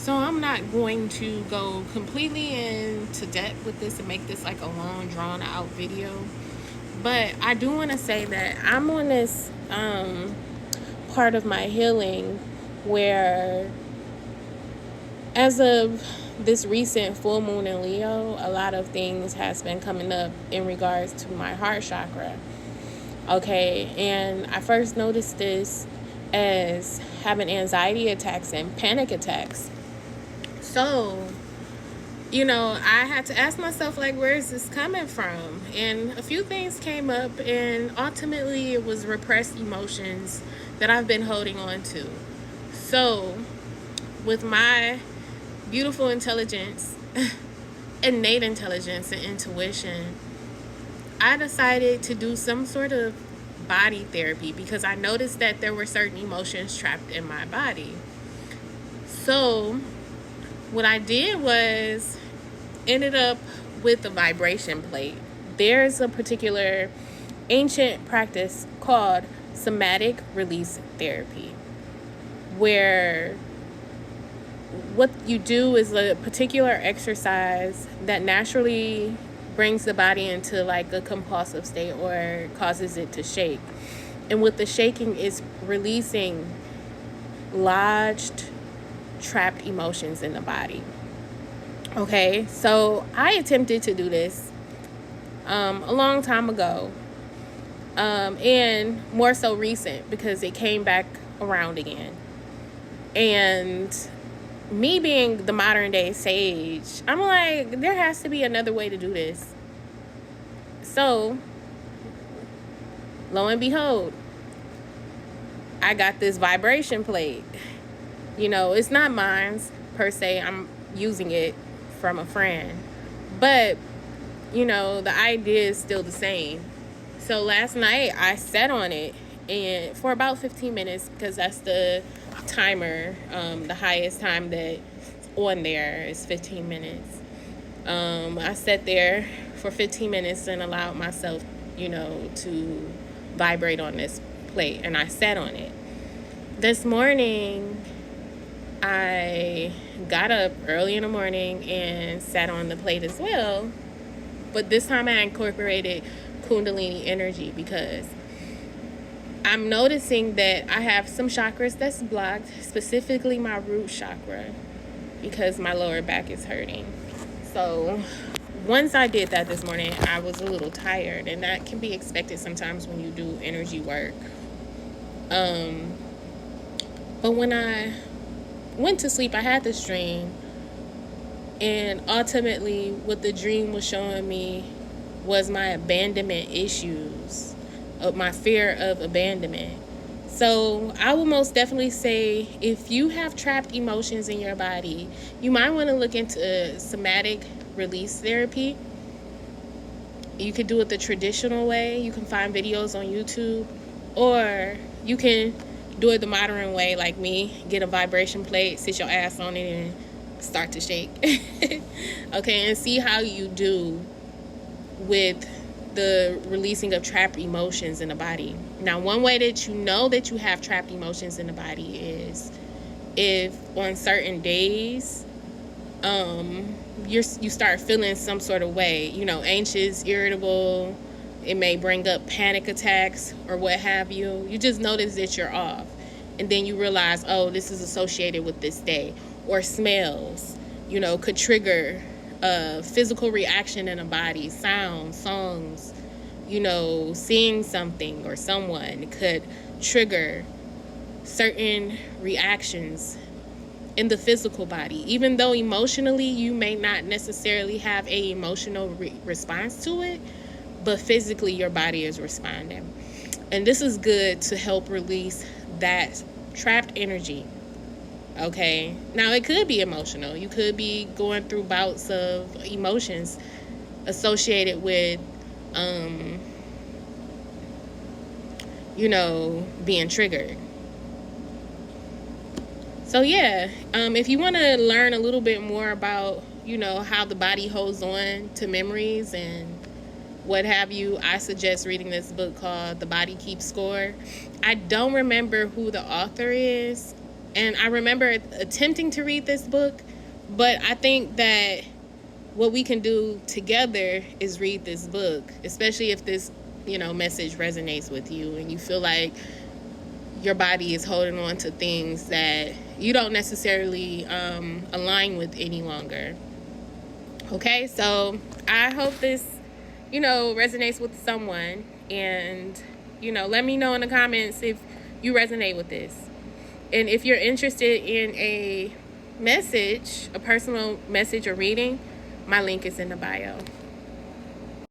So I'm not going to go completely into depth with this and make this like a long drawn out video. But I do want to say that I'm on this part of my healing where, as of this recent full moon in Leo, a lot of things has been coming up in regards to my heart chakra. Okay, and I first noticed this as having anxiety attacks and panic attacks. So, I had to ask myself, like, where is this coming from? And a few things came up, and ultimately it was repressed emotions that I've been holding on to. So, with my beautiful intelligence, innate intelligence and intuition, I decided to do some sort of body therapy because I noticed that there were certain emotions trapped in my body. So what I did was ended up with a vibration plate. There's a particular ancient practice called somatic release therapy, where what you do is a particular exercise that naturally brings the body into like a compulsive state or causes it to shake. And with the shaking is releasing lodged, trapped emotions in the body. Okay, so I attempted to do this a long time ago, and more so recent because it came back around again. And me being the modern day sage, I'm like, there has to be another way to do this. So, lo and behold, I got this vibration plate. It's not mine per se. I'm using it from a friend. But, the idea is still the same. So last night I sat on it and for about 15 minutes because that's the timer. The highest time that on there is 15 minutes. I sat there for 15 minutes and allowed myself, to vibrate on this plate, and I sat on it. This morning, I got up early in the morning and sat on the plate as well. But this time I incorporated Kundalini energy because I'm noticing that I have some chakras that's blocked, specifically my root chakra, because my lower back is hurting. So once I did that this morning, I was a little tired, and that can be expected sometimes when you do energy work. But when I went to sleep, I had this dream, and ultimately what the dream was showing me was my abandonment issues, my fear of abandonment. So I will most definitely say, if you have trapped emotions in your body, you might want to look into somatic release therapy. You could do it the traditional way. You can find videos on YouTube, or you can do it the modern way like me. Get a vibration plate, sit your ass on it, and start to shake. Okay, and see how you do with the releasing of trapped emotions in the body. Now, one way that you know that you have trapped emotions in the body is if on certain days you start feeling some sort of way, anxious, irritable. It may bring up panic attacks or what have you. You just notice that you're off, and then you realize, oh, this is associated with this day. Or smells, could trigger a physical reaction in a body. Sounds, songs, seeing something or someone could trigger certain reactions in the physical body. Even though emotionally you may not necessarily have a emotional response to it, but physically your body is responding. And this is good to help release that trapped energy. Okay, now it could be emotional. You could be going through bouts of emotions associated with, being triggered. So yeah, if you want to learn a little bit more about, how the body holds on to memories and what have you, I suggest reading this book called The Body Keeps Score. I don't remember who the author is. And I remember attempting to read this book, but I think that what we can do together is read this book, especially if this, message resonates with you and you feel like your body is holding on to things that you don't necessarily align with any longer. Okay, so I hope this, resonates with someone. And, let me know in the comments if you resonate with this. And if you're interested in a personal message or reading, my link is in the bio.